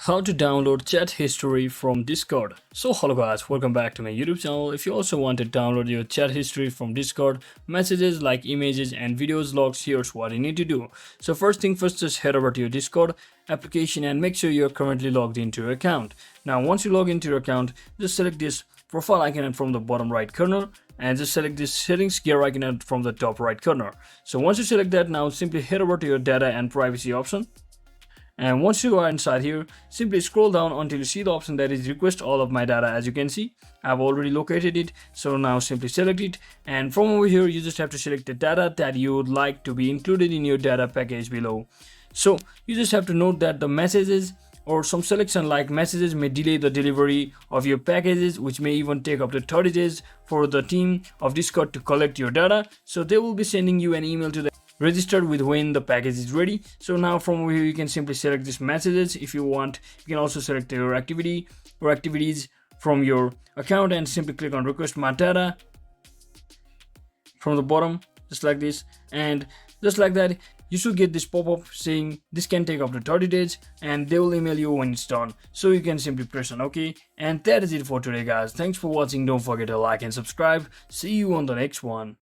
How to download chat history from Discord. So hello guys, welcome back to my YouTube channel. If you also want to download your chat history from Discord, messages like images and videos logs, here's what you need to do. So first thing first, just head over to your Discord application and make sure you're currently logged into your account. Now once you log into your account, just select this profile icon from the bottom right corner and just select this settings gear icon from the top right corner. So once you select that, now simply head over to your data and privacy option. And once you are inside here, simply scroll down until you see the option that is request all of my data. As you can see, I've already located it. So now simply select it. And from over here, you just have to select the data that you would like to be included in your data package below. So you just have to note that the messages or some selection like messages may delay the delivery of your packages, which may even take up to 30 days for the team of Discord to collect your data. So they will be sending you an email to the registered with when the package is ready. So now from over here you can simply select these messages. If you want, you can also select your activity or activities from your account and simply click on request my data from the bottom, just like this. And just like that, you should get this pop-up saying this can take up to 30 days and they will email you when it's done. So you can simply press on OK. And that is it for today guys. Thanks for watching. Don't forget to like and subscribe. See you on the next one.